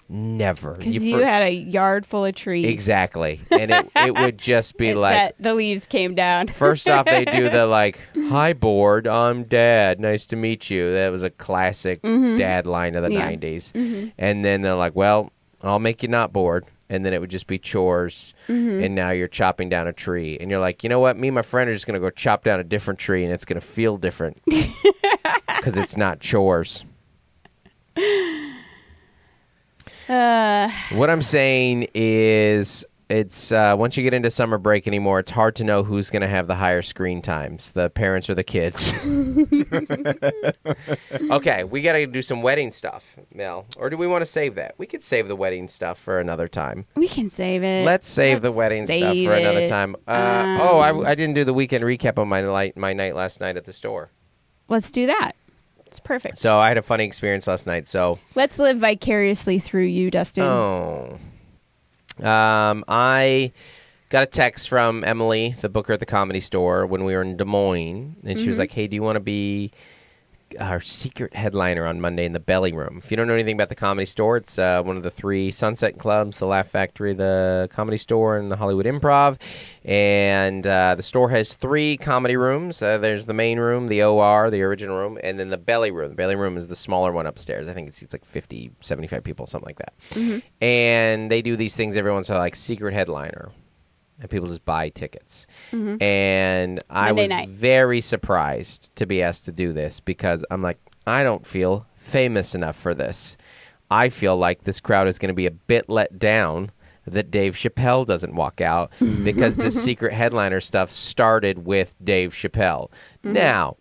Never. Because you had a yard full of trees. Exactly. And it would just be like... that the leaves came down. First off, they do the hi, bored, I'm Dad. Nice to meet you. That was a classic dad line of the 90s. Mm-hmm. And then they're like, well, I'll make you not bored. And then it would just be chores. Mm-hmm. And now you're chopping down a tree. And you're like, you know what? Me and my friend are just going to go chop down a different tree, and it's going to feel different. Because it's not chores. What I'm saying is, it's once you get into summer break anymore, it's hard to know who's going to have the higher screen times, the parents or the kids. Okay, we got to do some wedding stuff, Mel. Or do we want to save that? We could save the wedding stuff for another time. We can save it. Let's save the wedding stuff for another time. I didn't do the weekend recap on my night last night at the store. Let's do that. It's perfect. So I had a funny experience last night. So let's live vicariously through you, Dustin. Oh. I got a text from Emily, the booker at the Comedy Store, when we were in Des Moines, and she was like, hey, do you want to be our secret headliner on Monday in the Belly Room? If you don't know anything about the Comedy Store, it's one of the 3 Sunset clubs, the Laugh Factory, the Comedy Store, and the Hollywood Improv. And the store has 3 comedy rooms. There's the main room, the OR, the original room, and then the Belly Room. The Belly Room is the smaller one upstairs. I think it seats like 50, 75 people, something like that. Mm-hmm. And they do these things every once in a while, like secret headliner. And people just buy tickets. Mm-hmm. And I was very surprised to be asked to do this, because I'm like, I don't feel famous enough for this. I feel like this crowd is going to be a bit let down that Dave Chappelle doesn't walk out, because the secret headliner stuff started with Dave Chappelle. Mm-hmm. Now,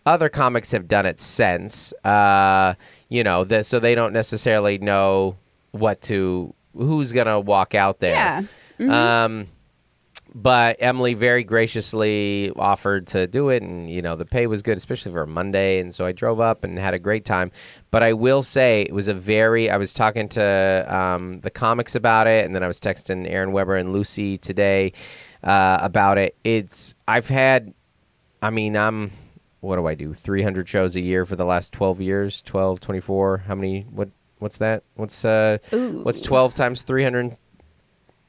other comics have done it since, so they don't necessarily know who's going to walk out there. Yeah. Mm-hmm. But Emily very graciously offered to do it, and, the pay was good, especially for a Monday, and so I drove up and had a great time. But I will say, it was I was talking to the comics about it, and then I was texting Aaron Weber and Lucy today about it. What do I do, 300 shows a year for the last 12 years, 12, 24, what's that? What's 12 times 300?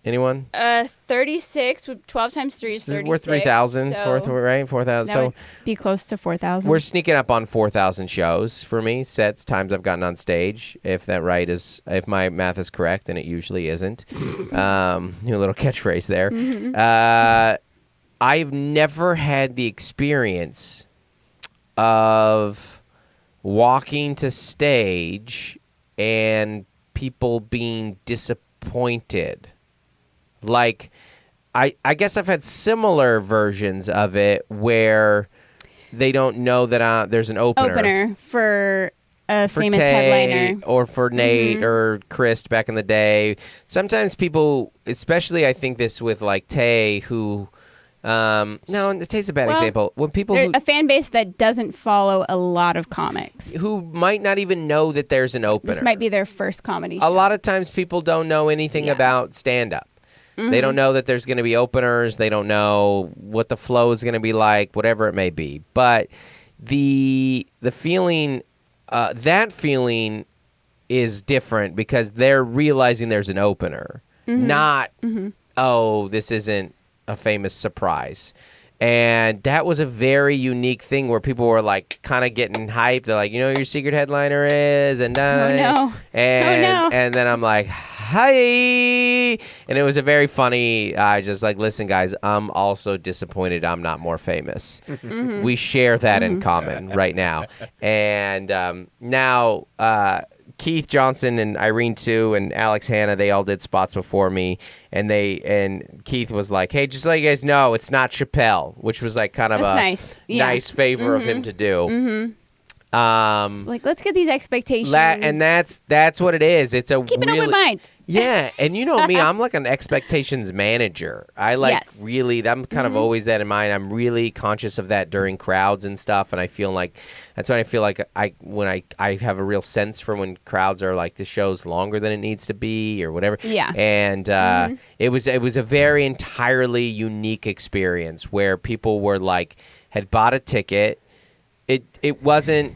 Anyone? 36. 12 times 3 is 36. We're 3,000, right? 4,000. So be close to 4,000. We're sneaking up on 4,000 shows for me. Sets, times I've gotten on stage. If my math is correct, and it usually isn't. New little catchphrase there. Mm-hmm. I've never had the experience of walking to stage and people being disappointed. Like, I guess I've had similar versions of it where they don't know that there's an opener for a famous Tay, headliner, or for Nate or Chris back in the day. Sometimes people, especially I think this with like Tay, who Tay's a bad example. When people a fan base that doesn't follow a lot of comics, who might not even know that there's an opener. This might be their first comedy show. A lot of times people don't know anything about stand-up. Mm-hmm. They don't know that there's going to be openers. They don't know what the flow is going to be like, whatever it may be. But the feeling, that feeling is different, because they're realizing there's an opener, not, oh, this isn't a famous surprise. And that was a very unique thing where people were like kind of getting hyped. They're like, you know who your secret headliner is? And and then I'm like, hi. And it was a very funny, just like, listen, guys, I'm also disappointed I'm not more famous. Mm-hmm. We share that in common right now. And now Keith Johnson and Irene too and Alex Hanna, they all did spots before me, and Keith was like, hey, just to let you guys know, it's not Chappelle, which was like kind of nice favor of him to do. Like, let's get these expectations. And that's what it is. It's a keep an open mind. Yeah, and you know me, I'm like an expectations manager. I like really, I'm kind of always that in mind. I'm really conscious of that during crowds and stuff, and I feel like that's when I feel like when I have a real sense for when crowds are like the show's longer than it needs to be or whatever. Yeah, and it was a very entirely unique experience where people were like had bought a ticket. It wasn't.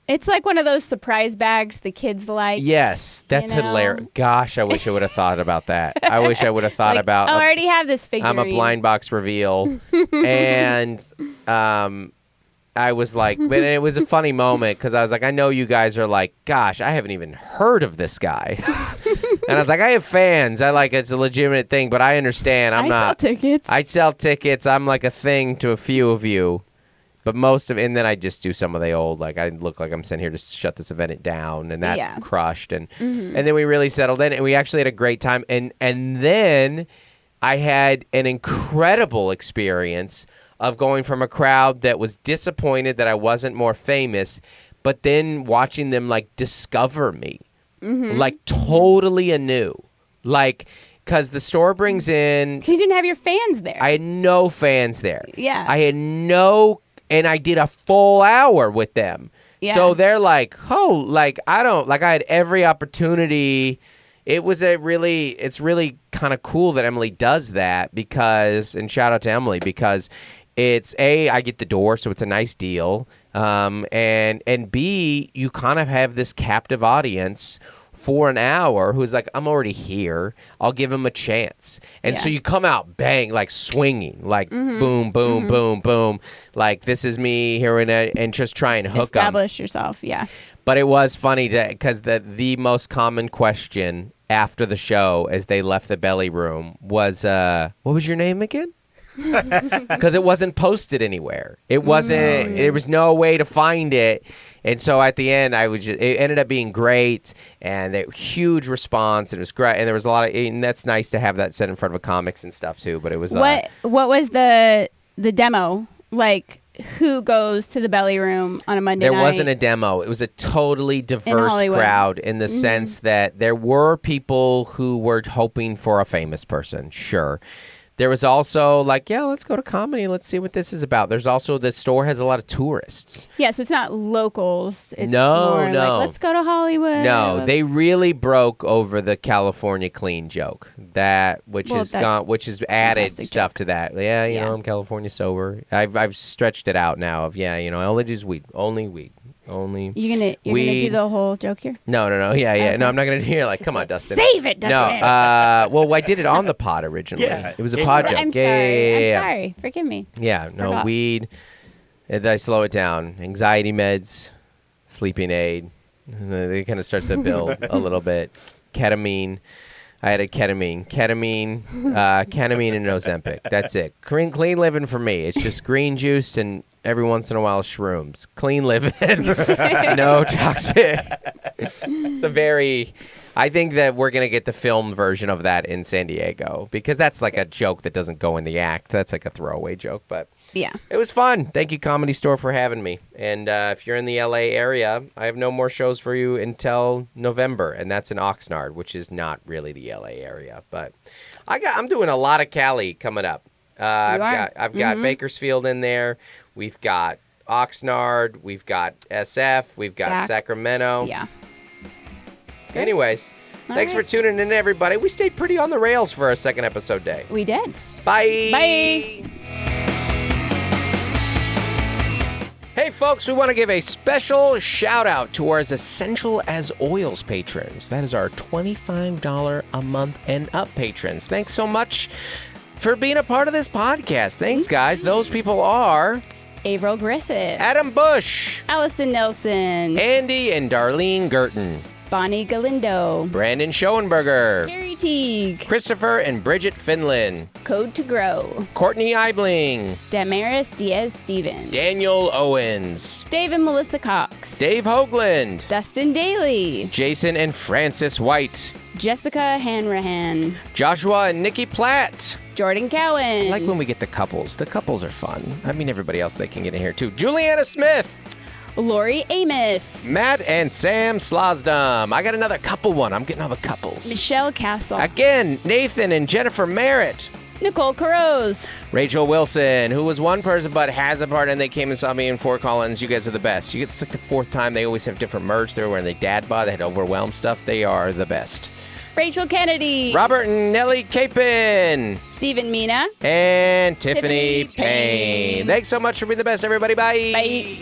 It's like one of those surprise bags the kids like. Yes, that's hilarious. Gosh, I wish I would have thought about that. I wish I would have thought about. I already have this figurine. I'm a blind box reveal, and I was like, but it was a funny moment because I was like, I know you guys are like, gosh, I haven't even heard of this guy, and I was like, I have fans. I like it's a legitimate thing, but I understand. I sell tickets. I sell tickets. I'm like a thing to a few of you. But and then I just do some of the old, like I look like I'm sent here to shut this event down, and that crushed, and then we really settled in, and we actually had a great time, and then I had an incredible experience of going from a crowd that was disappointed that I wasn't more famous, but then watching them like discover me, like totally anew, like. Because the store brings in. Because you didn't have your fans there. I had no fans there. Yeah. I had no. And I did a full hour with them. Yeah. So they're like, oh, like, I had every opportunity. It's really kind of cool that Emily does that because, and shout out to Emily, because it's I get the door, so it's a nice deal. And B, you kind of have this captive audience for an hour who's like, I'm already here. I'll give him a chance. And so you come out bang, like swinging, like boom, boom, boom, boom. Like, this is me here and just try and hook them. Establish yourself, yeah. But it was funny because the most common question after the show as they left the belly room was, what was your name again? Because it wasn't posted anywhere. It wasn't. There was no way to find it. And so at the end, it ended up being great, and a huge response, and it was great. And there was a lot of, and that's nice to have that set in front of a comics and stuff too. But it was what was the demo like? Who goes to the belly room on a Monday night? There wasn't a demo. It was a totally diverse crowd in the sense that there were people who were hoping for a famous person, sure. There was also like, yeah, let's go to comedy. Let's see what this is about. There's also, the store has a lot of tourists. Yeah, so it's not locals. It's no. Like, let's go to Hollywood. No, they really broke over the California clean joke, which is added stuff to that. Yeah, you know, I'm California sober. I've stretched it out now of, I only use weed, only weed. You're gonna do the whole joke here? No. Yeah. Okay. No, I'm not gonna do it. Like, come on, Dustin. Save it, Dustin. No. Well, I did it on the pod originally. Yeah. It was a pod joke. I'm sorry. I'm sorry. Forgive me. Yeah. No, forgot. Weed. And I slow it down. Anxiety meds, sleeping aid. It kind of starts to build a little bit. Ketamine. I had a ketamine, and Ozempic. That's it. Clean living for me. It's just green juice and every once in a while shrooms. Clean living, no toxic. I think that we're going to get the film version of that in San Diego because that's like a joke that doesn't go in the act. That's like a throwaway joke, but yeah, it was fun. Thank you, Comedy Store, for having me. And if you're in the LA area, I have no more shows for you until November, and that's in Oxnard, which is not really the LA area. But I'm doing a lot of Cali coming up. I've got Bakersfield in there. We've got Oxnard. We've got SF. We've got Sacramento. Yeah. Anyways, thanks for tuning in, everybody. We stayed pretty on the rails for our second episode day. We did. Bye. Bye. Hey, folks, we want to give a special shout out to our Essential as Oils patrons. That is our $25 a month and up patrons. Thanks so much for being a part of this podcast. Thanks, guys. Those people are Averill Griffith, Adam Bush, Allison Nelson, Andy and Darlene Girton, Bonnie Galindo, Brandon Schoenberger, Carrie Teague, Christopher and Bridget Finland, Code to Grow, Courtney Eibling, Damaris Diaz-Stevens, Daniel Owens, Dave and Melissa Cox, Dave Hoagland, Dustin Daly, Jason and Francis White, Jessica Hanrahan, Joshua and Nikki Platt. Jordan Cowan. I like when we get the couples. The couples are fun. I mean, everybody else they can get in here too. Juliana Smith, Lori Amos, Matt and Sam Slosdom. I got another couple one. I'm getting all the couples. Michelle Castle, Again, Nathan and Jennifer Merritt. Nicole Caroz, Rachel Wilson, who was one person but has a part, and they came and saw me in Fort Collins. You guys are the best. It's like the fourth time. They always have different merch. They're wearing the dad bod. They had overwhelmed stuff. They are the best. Rachel Kennedy, Robert and Nellie Capin. Stephen Mina, And Tiffany Tiffany Payne. Payne. Thanks so much for being the best, everybody. Bye. Bye.